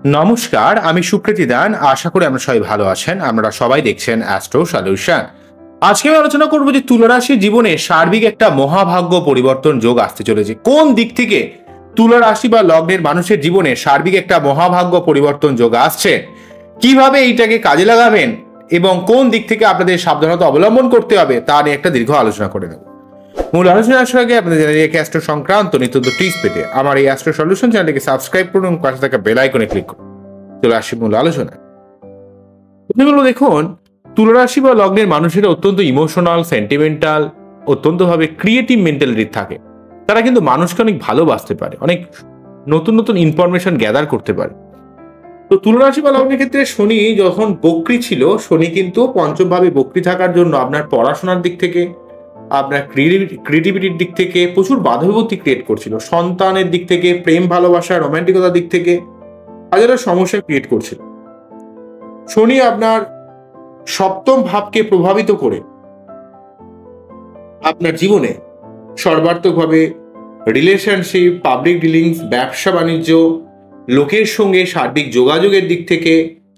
নমস্কার, আমি সুপ্রীতি দান। আশা করি আমরা সবাই ভালো আছেন। আপনারা সবাই দেখছেন অ্যাস্ট্রো সলিউশন। আজকে আমি আলোচনা করব যে তুলা রাশির জীবনে সার্বিক একটা মহাভাগ্য পরিবর্তন যোগ আসতে চলেছে। কোন দিক থেকে তুলা রাশি বা লগ্নের মানুষের জীবনে সার্বিক একটা মহাভাগ্য পরিবর্তন যোগ আসছে, কিভাবে এইটাকে কাজে লাগাবেন এবং কোন দিক থেকে আপনাদের সাবধানতা অবলম্বন করতে হবে তা নিয়ে একটা দীর্ঘ আলোচনা করে নেব। মূল আলোচনা আসার আগে আপনাদের জানিয়ে অ্যাস্ট্রো সংক্রান্ত নিত্য টিপস পেতে আমার এই অ্যাস্ট্রো সলিউশন চ্যানেলটিকে সাবস্ক্রাইব করুন এবং পাশে থাকা বেল আইকনে ক্লিক করুন। চলে আসি মূল আলোচনায়। দেখুন, তুলা রাশি বা লগ্নের মানুষেরা অত্যন্ত ইমোশনাল, সেন্টিমেন্টাল, অত্যন্তভাবে ক্রিয়েটিভ মেন্টালিটি থাকে। তারা কিন্তু মানুষকে অনেক ভালোবাসতে পারে, অনেক নতুন নতুন ইনফরমেশন গ্যাদার করতে পারে। তো তুলা রাশি বা লগ্নের ক্ষেত্রে শনি যখন বক্রী ছিল, শনি কিন্তু পঞ্চম ভাবে বক্রী থাকার জন্য আপনার পড়াশোনার দিক থেকে, আপনার ক্রিয়েটিভিটির দিক থেকে প্রচুর বাধা বিপত্তি ক্রিয়েট করছিল। সন্তানের দিক থেকে, প্রেম ভালোবাসা, রোমান্টিকতার দিক থেকে হাজারো সমস্যা ক্রিয়েট করছিল। শনি আপনার সপ্তম ভাবকে প্রভাবিত করে আপনার জীবনে সর্বাত্মকভাবে রিলেশনশিপ, পাবলিক ডিলিংস, ব্যবসা বাণিজ্য, লোকের সঙ্গে সার্বিক যোগাযোগের দিক থেকে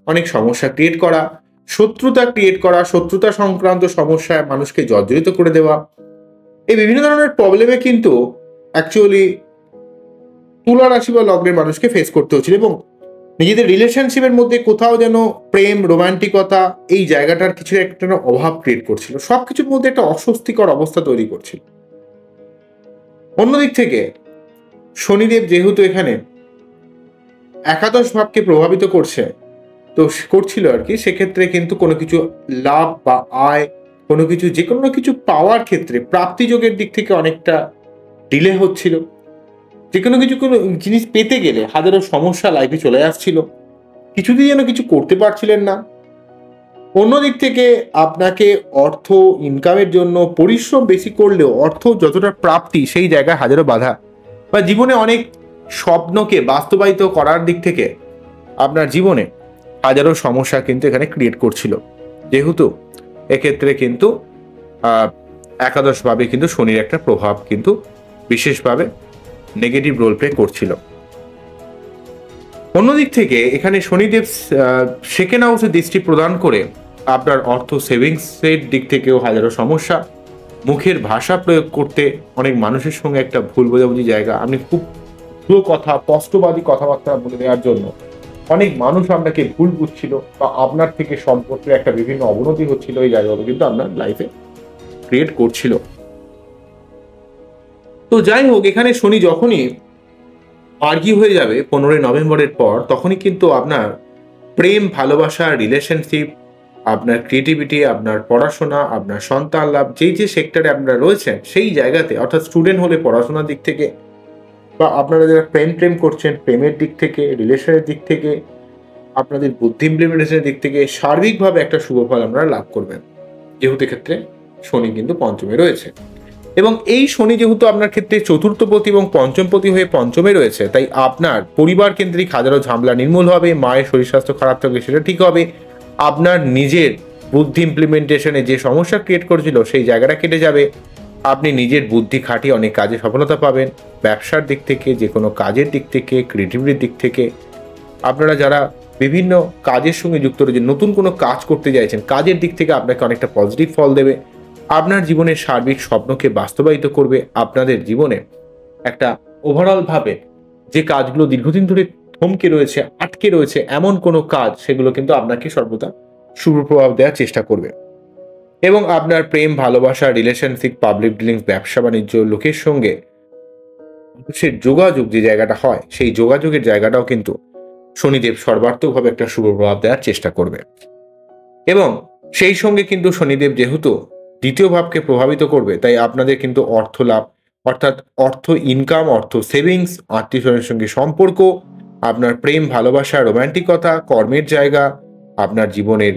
অনেক সমস্যা ক্রিয়েট করা, শত্রুতা ক্রিয়েট করা, শত্রুতা সংক্রান্ত সমস্যায় মানুষকে জর্জরিত করে দেওয়া, এই বিভিন্ন ধরনের প্রবলেমে কিন্তু অ্যাকচুয়ালি তুলা রাশি বা লগ্নের মানুষকে ফেস করতে হচ্ছিল এবং নিজেদের রিলেশনশিপের মধ্যে কোথাও যেন প্রেম, রোমান্টিকতা এই জায়গাটার কিছু একটা অভাব ক্রিয়েট করছিল। সবকিছুর মধ্যে একটা অস্বস্তিকর অবস্থা তৈরি করছিল। অন্যদিক থেকে শনিদেব যেহেতু এখানে একাদশ ভাবকে প্রভাবিত করছিল আর কি, সেক্ষেত্রে কিন্তু কোনো কিছু লাভ বা আয়, কোনো কিছু যে কোনো কিছু পাওয়ার ক্ষেত্রে প্রাপ্তিযোগের দিক থেকে অনেকটা ডিলে হচ্ছিল। যে কোনো জিনিস পেতে গেলে হাজারো সমস্যা লাইফে চলে আসছিল, কিছুদিন যেন কিছু করতে পারছিলেন না। অন্যদিক থেকে আপনাকে অর্থ ইনকামের জন্য পরিশ্রম বেশি করলেও অর্থ যতটা প্রাপ্তি সেই জায়গায় হাজারো বাধা, বা জীবনে অনেক স্বপ্নকে বাস্তবায়িত করার দিক থেকে আপনার জীবনে হাজারো সমস্যা কিন্তু এখানে ক্রিয়েট করছিল। যেহেতু এক্ষেত্রে কিন্তু একাদশভাবে কিন্তু শনির একটা প্রভাব কিন্তু বিশেষভাবে নেগেটিভ রোল প্লে করছিল। অন্যদিক থেকে এখানে শনিদেব সেকেন্ড হাউসে দৃষ্টি প্রদান করে আপনার অর্থ সেভিংসের দিক থেকেও হাজারো সমস্যা, মুখের ভাষা প্রয়োগ করতে অনেক মানুষের সঙ্গে একটা ভুল বোঝাবুঝি জায়গা, আপনি খুব ভুল কথা, স্পষ্টবাদী কথাবার্তা বলে দেওয়ার জন্য অনেক মানুষ আপনাকে ভুল বুঝছিল বা আপনার থেকে সম্পর্কে একটা বিভিন্ন অবনতি হচ্ছিল, এই জায়গাগুলো কিন্তু আপনার লাইফে ক্রিয়েট করছিল। তো যাই হোক, এখানে শনি যখনই মার্গী হয়ে যাবে 15 নভেম্বরের পর, তখনই কিন্তু আপনার প্রেম, ভালোবাসা, রিলেশনশিপ, আপনার ক্রিয়েটিভিটি, আপনার পড়াশোনা, আপনার সন্তান লাভ, যে সেক্টরে আপনারা রয়েছেন সেই জায়গাতে, অর্থাৎ স্টুডেন্ট হলে পড়াশোনার দিক থেকে, বা আপনারা যারা প্রেম করছেন প্রেমের দিক থেকে, রিলেশনের দিক থেকে, আপনাদের বুদ্ধি ইমপ্লিমেন্টেশনের দিক থেকে সার্বিকভাবে একটা শুভ ফল আপনারা লাভ করবেন। যেহেতু ক্ষেত্রে শনি কিন্তু পঞ্চমে রয়েছে এবং এই শনি যেহেতু আপনার ক্ষেত্রে চতুর্থপতি এবং পঞ্চমপতি হয়ে পঞ্চমে রয়েছে, তাই আপনার পরিবার কেন্দ্রিক হাজারো ঝামেলা নির্মূল হবে। মায়ের শরীর স্বাস্থ্য খারাপ থাকলে সেটা ঠিক হবে। আপনার নিজের বুদ্ধি ইমপ্লিমেন্টেশনে যে সমস্যা ক্রিয়েট করেছিল সেই জায়গাটা কেটে যাবে। আপনি নিজের বুদ্ধি খাটিয়ে অনেক কাজে সফলতা পাবেন। ব্যবসার দিক থেকে, যে কোনো কাজের দিক থেকে, ক্রিয়েটিভিটির দিক থেকে, আপনারা যারা বিভিন্ন কাজের সঙ্গে যুক্ত রয়েছেন, নতুন কোনো কাজ করতে চাইছেন, কাজের দিক থেকে আপনাকে অনেকটা পজিটিভ ফল দেবে। আপনার জীবনের সার্বিক স্বপ্নকে বাস্তবায়িত করবে। আপনাদের জীবনে একটা ওভারঅল ভাবে যে কাজগুলো দীর্ঘদিন ধরে থমকে রয়েছে, আটকে রয়েছে, এমন কোনো কাজ, সেগুলো কিন্তু আপনাকে সর্বদা শুভ প্রভাব দেওয়ার চেষ্টা করবে। এবং আপনার প্রেম, ভালোবাসা, রিলেশনশিপ, পাবলিক ডিলিংস, ব্যবসা বাণিজ্য, লোকের সঙ্গে মানুষের যোগাযোগ যে জায়গাটা হয়, সেই যোগাযোগের জায়গাটাও কিন্তু শনিদেব সর্বাত্মকভাবে একটা শুভ প্রভাব দেওয়ার চেষ্টা করবে। এবং সেই সঙ্গে কিন্তু শনিদেব যেহেতু দ্বিতীয় ভাবকে প্রভাবিত করবে, তাই আপনাদের কিন্তু অর্থ লাভ, অর্থাৎ অর্থ ইনকাম, অর্থ সেভিংস, আত্মীয়স্বজনের সঙ্গে সম্পর্ক, আপনার প্রেম, ভালোবাসা, রোমান্টিকতা, কর্মের জায়গা, আপনার জীবনের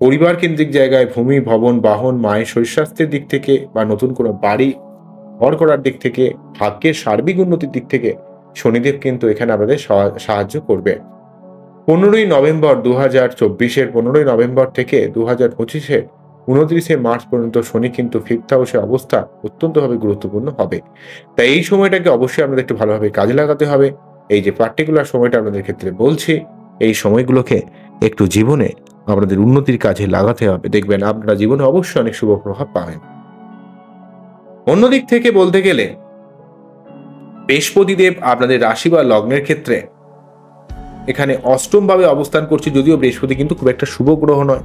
পরিবার কেন্দ্রিক জায়গায় ভূমি, ভবন, বাহন, মায়ের শরীর স্বাস্থ্যের দিক থেকে, বা নতুন কোনো বাড়ি ঘর করার দিক থেকে, ভাগ্যের সার্বিক উন্নতির দিক থেকে শনিদেব কিন্তু এখানে আপনাদের সাহায্য করবে। 15 নভেম্বর 2024 15 নভেম্বর থেকে 2025 29 মার্চ পর্যন্ত শনি কিন্তু ফিফথ হাউসে অবস্থা অত্যন্তভাবে গুরুত্বপূর্ণ হবে। তাই এই সময়টাকে অবশ্যই আপনাদের একটু ভালোভাবে কাজে লাগাতে হবে। এই যে পার্টিকুলার সময়টা আপনাদের ক্ষেত্রে বলছি, এই সময়গুলোকে একটু জীবনে আপনাদের উন্নতির কাজে লাগাতে হবে। দেখবেন আপনারা জীবনে অবশ্যই অনেক শুভ প্রভাব পাবেন। অন্যদিক থেকে বলতে গেলে বৃহস্পতিদেব আপনাদের রাশি বা লগ্নের ক্ষেত্রে এখানে অষ্টম ভাবে অবস্থান করছে, যদিও বৃহস্পতি কিন্তু খুব একটা শুভ গ্রহ নয়।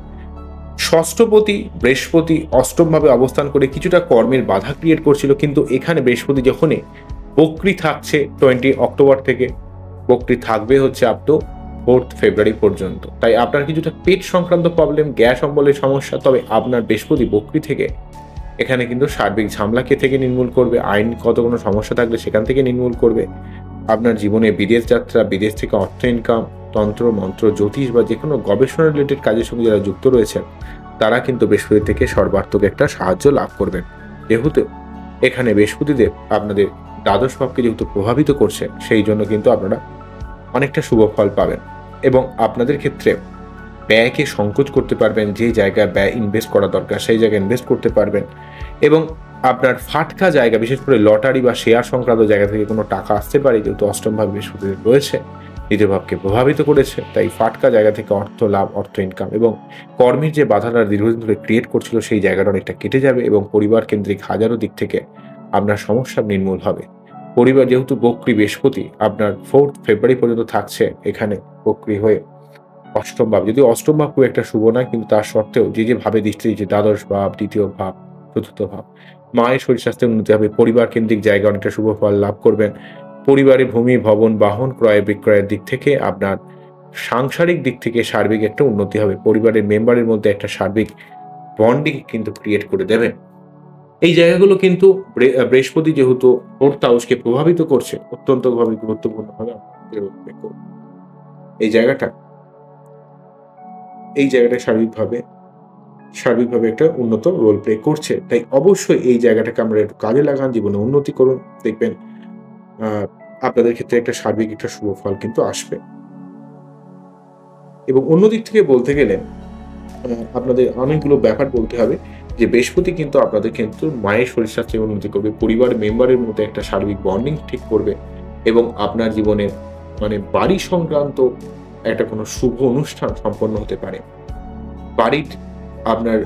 ষষ্ঠপতি বৃহস্পতি অষ্টম ভাবে অবস্থান করে কিছুটা কর্মের বাধা ক্রিয়েট করছিল, কিন্তু এখানে বৃহস্পতি যখনই বক্রী থাকছে 20 অক্টোবর থেকে, বক্রী থাকবে হচ্ছে আপ টু 4 ফেব্রুয়ারি পর্যন্ত। তাই আপনার কিছুটা পেট সংক্রান্ত প্রবলেম, গ্যাস অম্বলের সমস্যা, তবে আপনার বৃহস্পতি বক্রী থেকে এখানে কিন্তু সার্বিক ঝামেলাকে থেকে নির্মূল করবে। আইনগত কোনো সমস্যা থাকলে সেখান থেকে নির্মূল করবে। আপনার জীবনে বিদেশ যাত্রা, বিদেশ থেকে অর্থ ইনকাম, তন্ত্র মন্ত্র, জ্যোতিষ বা যে কোনো গবেষণা রিলেটেড কাজের সঙ্গে যারা যুক্ত রয়েছেন তারা কিন্তু বৃহস্পতি থেকে সর্বাত্মক একটা সাহায্য লাভ করবেন। যেহেতু এখানে বৃহস্পতিদেব আপনাদের দ্বাদশ ভাবকে যেহেতু প্রভাবিত করছে, সেই জন্য কিন্তু আপনারা অনেকটা শুভ ফল পাবেন এবং আপনাদের ক্ষেত্রে ব্যয়কে সংকোচ করতে পারবেন। যে জায়গায় ব্যয় ইনভেস্ট করা দরকার সেই জায়গায় ইনভেস্ট করতে পারবেন এবং আপনার ফাটকা জায়গা, বিশেষ করে লটারি বা শেয়ার সংক্রান্ত জায়গা থেকে কোনো টাকা আসতে পারে, যেহেতু অষ্টম ভাব বৃহস্পতিদেব রয়েছে, দ্বিতীয় ভাবকে প্রভাবিত করেছে। তাই ফাটকা জায়গা থেকে অর্থ লাভ, অর্থ ইনকাম এবং কর্মের যে বাধাটা দীর্ঘদিন ধরে ক্রিয়েট করছিল সেই জায়গাটা অনেকটা কেটে যাবে এবং পরিবার কেন্দ্রিক হাজারো দিক থেকে আপনার সমস্যা নির্মূল হবে। পরিবার যেহেতু বক্রী বৃহস্পতি আপনার 4 ফেব্রুয়ারি পর্যন্ত থাকছে এখানে বক্রী হয়ে অষ্টম ভাব, যদিও অষ্টম ভাব খুব একটা শুভ নয়, কিন্তু তার সত্ত্বেও যে ভাবে দৃষ্টি দিচ্ছে দ্বাদশ ভাব, দ্বিতীয় ভাব, চতুর্থ ভাব, মায়ের শরীর স্বাস্থ্যের উন্নতি হবে, পরিবার কেন্দ্রিক জায়গা অনেকটা শুভ ফল লাভ করবেন। পরিবারে ভূমি, ভবন, বাহন ক্রয় বিক্রয়ের দিক থেকে আপনার সাংসারিক দিক থেকে সার্বিক একটা উন্নতি হবে। পরিবারের মেম্বারের মধ্যে একটা সার্বিক বন্ডিং কিন্তু ক্রিয়েট করে দেবেন। এই জায়গাগুলো কিন্তু বৃহস্পতি যেহেতু 4th হাউসকে প্রভাবিত করছে, অত্যন্ত ভাবে গুরুত্বপূর্ণ হবে আপনাদের উল্লেখ করব। এই জায়গাটা সার্বিকভাবে একটা উন্নত রোল প্লে করছে। তাই অবশ্যই এই জায়গাটাকে আমরা একটু কাজে লাগান, জীবনে উন্নতি করুন, দেখবেন আপনাদের ক্ষেত্রে একটা সার্বিক একটা শুভ ফল কিন্তু আসবে। এবং অন্যদিক থেকে বলতে গেলে আপনাদের অনেকগুলো ব্যাপার বলতে হবে যে বৃহস্পতি কিন্তু আপনাদের কিন্তু মায়ের শরীর স্বাস্থ্যের উন্নতি করবে, পরিবার মেম্বারের মধ্যে একটা সার্বিক বন্ডিং ঠিক করবে এবং আপনার জীবনে মানে বাড়ি সংক্রান্ত একটা কোনো শুভ অনুষ্ঠান সম্পন্ন হতে পারে। আপনার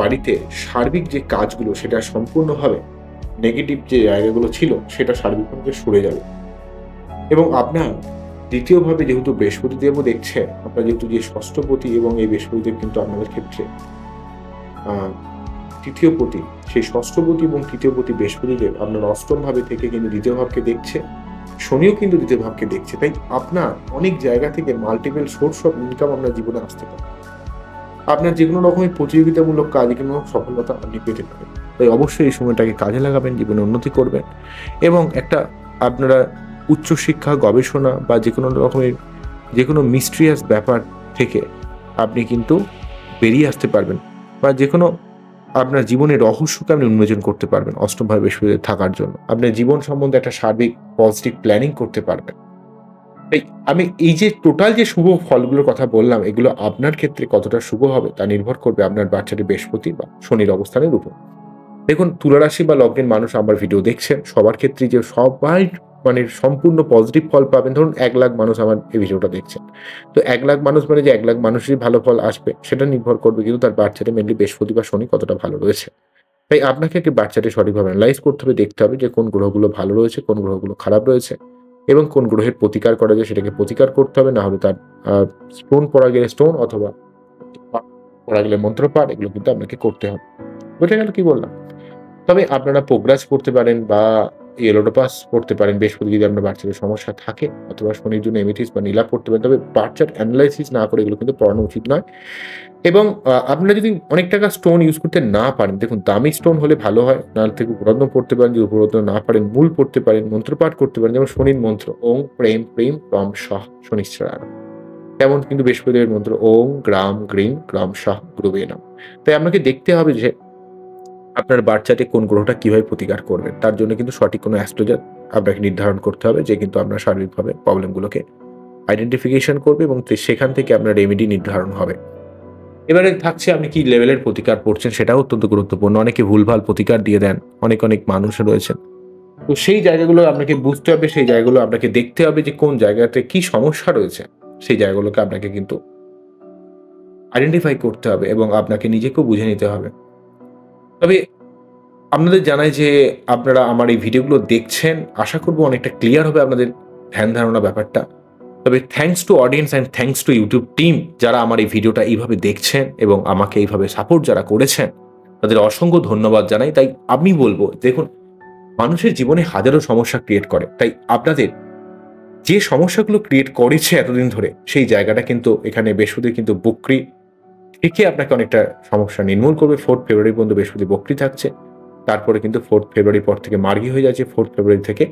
বাড়িতে সার্বিক যে কাজগুলো সেটা সম্পূর্ণভাবে নেগেটিভ যে জায়গাগুলো ছিল সেটা সার্বিকভাবে সরে যাবে এবং আপনার দ্বিতীয়ভাবে যেহেতু বৃহস্পতিদেবও দেখছে, আপনার যেহেতু যে ষষ্ঠপতি এবং এই বৃহস্পতিদেব কিন্তু আপনাদের ক্ষেত্রে তৃতীয়পতি, সেই ষষ্ঠপতি এবং তৃতীয়পতি বৃহস্পতিদেব আপনার অষ্টম ভাবে থেকে কিন্তু দ্বিতীয় ভাবকে দেখছে, শনিও কিন্তু দ্বিতীয় ভাবকে দেখছে। তাই আপনার অনেক জায়গা থেকে মাল্টিপল সোর্স অফ ইনকাম আপনার জীবনে আসতে পারে। আপনার যে কোনো রকমের প্রতিযোগিতামূলক কাজে কিন্তু সফলতা আপনি পেতে পারেন। তাই অবশ্যই এই সময়টাকে কাজে লাগাবেন, জীবনে উন্নতি করবেন এবং একটা আপনারা উচ্চশিক্ষা, গবেষণা বা যে কোনো রকমের যে কোনো মিস্ট্রিয়াস ব্যাপার থেকে আপনি কিন্তু বেরিয়ে আসতে পারবেন বা যে কোনো আপনার জীবনের রহস্যকে আপনি উন্মোচন করতে পারবেন অষ্টমভাবে বৃহস্পতি থাকার জন্য। আপনার জীবন সম্বন্ধে একটা সার্বিক পজিটিভ প্ল্যানিং করতে পারবেন। তাই আমি এই যে টোটাল যে শুভ ফলগুলোর কথা বললাম, এগুলো আপনার ক্ষেত্রে কতটা শুভ হবে তা নির্ভর করবে আপনার বাচ্চাটি বৃহস্পতি বা শনির অবস্থানের উপর। দেখুন, তুলা রাশি বা লগ্নের মানুষ আমার ভিডিও দেখছেন, সবার ক্ষেত্রে যে সবাই মানে সম্পূর্ণ পজিটিভ ফল পাবেন, ধরুন 1 লাখ মানুষ আমার এই ভিডিওটা দেখছেন, তো 1 লাখ মানুষ মানে যে 1 লাখ মানুষেরই ভালো ফল আসবে সেটা নির্ভর করবে কিন্তু তার বাচ্চাটি মেনলি বৃহস্পতি বা শনি কতটা ভালো রয়েছে। তাই আপনাকে একটা বাচ্চাটি সঠিকভাবে অ্যানালাইজ করতে হবে, দেখতে হবে যে কোন গ্রহগুলো ভালো রয়েছে, কোন গ্রহগুলো খারাপ রয়েছে এবং কোন গ্রহের প্রতিকার করা যায় সেটাকে প্রতিকার করতে হবে। না হলে তার স্টোন পড়া গেলে স্টোন অথবা পড়া গেলে মন্ত্রপাঠ, এগুলো কিন্তু আপনাকে করতে হবে। বোঝা গেল কি বললাম? তবে আপনারা পোগ্রাস করতে পারেন বা ইয়েলোটোপাস করতে পারেন বৃহস্পতি যদি আপনার বাচ্চাদের সমস্যা থাকে, অথবা শনির জন্য এমিথিস বা নীলা পড়তে পারেন। তবে বাচ্চার অ্যানালাইসিস না করে এগুলো কিন্তু পড়ানো উচিত নয়। এবং আপনারা যদি অনেক টাকা স্টোন ইউজ করতে না পারেন, দেখুন দামি স্টোন হলে ভালো হয়, নাহলে থেকে উপরত্ন পড়তে পারেন, যদি উপরত্ন না পারেন মূল পড়তে পারেন, মন্ত্রপাঠ করতে পারেন, যেমন শনির মন্ত্র ওং প্রেম প্রেম ক্রম সহ শনিশ্চরায়। তেমন কিন্তু বৃহস্পতিদেবের মন্ত্র ওং গ্রাম গ্রীম ক্রম সহ গুরুবে নমঃ। তাই আপনাকে দেখতে হবে যে আপনার বাচ্চাটি কোন গ্রহটা কিভাবে প্রতিকার করবেন, তার জন্য কিন্তু সঠিক কোনো অ্যাস্ট্রোলজার আপনাকে নির্ধারণ করতে হবে, যে কিন্তু আপনার শারীরিকভাবে প্রবলেমগুলোকে আইডেন্টিফিকেশন করবে এবং সেখান থেকে আপনার রেমেডি নির্ধারণ হবে। এবারে থাকছে আপনি কি লেভেলের প্রতিকার পড়ছেন, সেটাও অত্যন্ত গুরুত্বপূর্ণ। অনেকে ভুলভাল প্রতিকার দিয়ে দেন, অনেক মানুষ রয়েছেন তো সেই জায়গাগুলো আপনাকে বুঝতে হবে, সেই জায়গাগুলো আপনাকে দেখতে হবে যে কোন জায়গাতে কি সমস্যা রয়েছে। সেই জায়গাগুলোকে আপনাকে কিন্তু আইডেন্টিফাই করতে হবে এবং আপনাকে নিজেকেও বুঝে নিতে হবে। তবে আপনাদের জানাই যে আপনারা আমার এই ভিডিওগুলো দেখছেন। আশা করব অনেকটা ক্লিয়ার হবে আপনাদের ধ্যান ধারণা ব্যাপারটা। তবে thanks to audience and thanks to YouTube team যারা আমার এই ভিডিওটা এইভাবে দেখছেন এবং আমাকে এইভাবে সাপোর্ট যারা করেছেন, তাদের অসংখ্য ধন্যবাদ জানাই। তাই আমি বলব, দেখুন, মানুষের জীবনে হাজারো সমস্যা ক্রিয়েট করে। তাই আপনাদের যে সমস্যাগুলো ক্রিয়েট করেছে এতদিন ধরে, সেই জায়গাটা কিন্তু এখানে বৃহস্পতি কিন্তু বক্রী থেকে আপনাকে অনেকটা সমস্যা নির্মূল করবে। 4th ফেব্রুয়ারি পর্যন্ত বৃহস্পতি বক্রী থাকছে। তারপরে কিন্তু 4th ফেব্রুয়ারির পর থেকে মার্গী হয়ে যাচ্ছে। 4th ফেব্রুয়ারি থেকে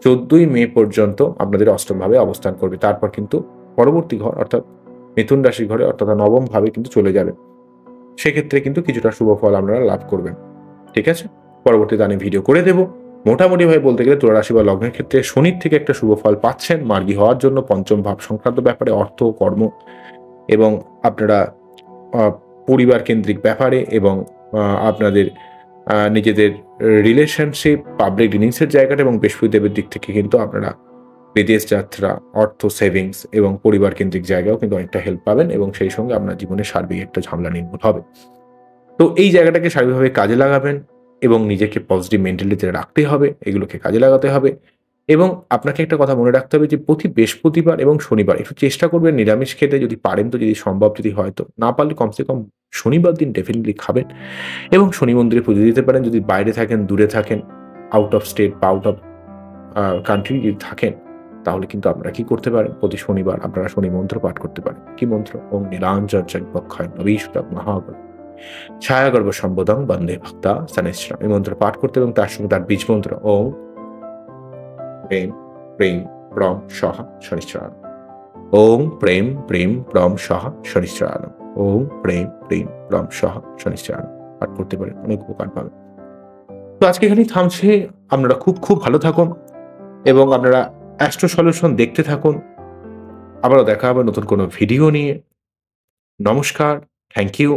14ই মে পর্যন্ত আপনাদের অষ্টম ভাবে অবস্থান করবে। তারপর কিন্তু পরবর্তী ঘর অর্থাৎ মিথুন রাশির ঘরে অর্থাৎ নবম ভাবে কিন্তু চলে যাবে। সেক্ষেত্রে কিন্তু কিছুটা শুভ ফল আপনারা লাভ করবেন। ঠিক আছে? পরবর্তীতে আমি ভিডিও করে দেব। মোটামুটিভাবে বলতে গেলে তুলা রাশি বা লগ্নের ক্ষেত্রে শনির থেকে একটা শুভ ফল পাচ্ছেন মার্গী হওয়ার জন্য পঞ্চম ভাব সংক্রান্ত ব্যাপারে, অর্থ, কর্ম এবং আপনারা আ পরিবার কেন্দ্রিক ব্যাপারে এবং আপনাদের নিজেদের রিলেশনশিপ, পাবলিক ডিলিংসের জায়গাটা এবং বৃহস্পতিদেবের দিক থেকে কিন্তু আপনারা বিদেশ যাত্রা, অর্থ সেভিংস এবং পরিবার কেন্দ্রিক জায়গায়ও কিন্তু অনেকটা হেল্প পাবেন এবং সেই সঙ্গে আপনার জীবনে সার্বিক একটা ঝামেলা নির্মূল হবে। তো এই জায়গাটাকে সার্বিকভাবে কাজে লাগাবেন এবং নিজেকে পজিটিভ মেন্টালিটিতে রাখতে হবে, এগুলোকে কাজে লাগাতে হবে এবং আপনাকে একটা কথা মনে রাখতে হবে যে প্রতি বৃহস্পতিবার এবং শনিবার একটু চেষ্টা করবেন নিরামিষ খেতে, যদি পারেন তো, যদি সম্ভব যদি হয় তো। না পারলে কমসে কম শনিবার দিন ডেফিনিটলি খাবেন এবং শনি মন্দিরে পুজো দিতে পারেন। যদি বাইরে থাকেন, দূরে থাকেন, আউট অফ স্টেট বা আউট অফ কান্ট্রি যদি থাকেন, তাহলে কিন্তু আপনারা কি করতে পারেন, প্রতি শনিবার আপনারা শনি মন্ত্র পাঠ করতে পারেন। কি মন্ত্র? ওম নীলাঞ্জন পক্ষায় নবীষ্টাং মহাগণ ছায়াগর্ভ সম্বোধং বন্দে ভক্তা শনিশ্চরম। এই মন্ত্র পাঠ করতে এবং তার সঙ্গে তার বীজ মন্ত্র ওম প্রেম প্রেম প্রম সহ শনিশ্চরান। ওম প্রেম প্রেম প্রম সহ শনিশ্চরান। ওম প্রেম প্রেম প্রম সহ শনিশ্চরান পাঠ করতে পারেন, অনেক উপকার পাবেন। তো আজকে এখানেই থামছি। আপনারা খুব খুব ভালো থাকুন এবং আপনারা অ্যাস্ট্রো সলিউশন দেখতে থাকুন। আবারও দেখা হবে নতুন কোনো ভিডিও নিয়ে। নমস্কার, থ্যাংক ইউ।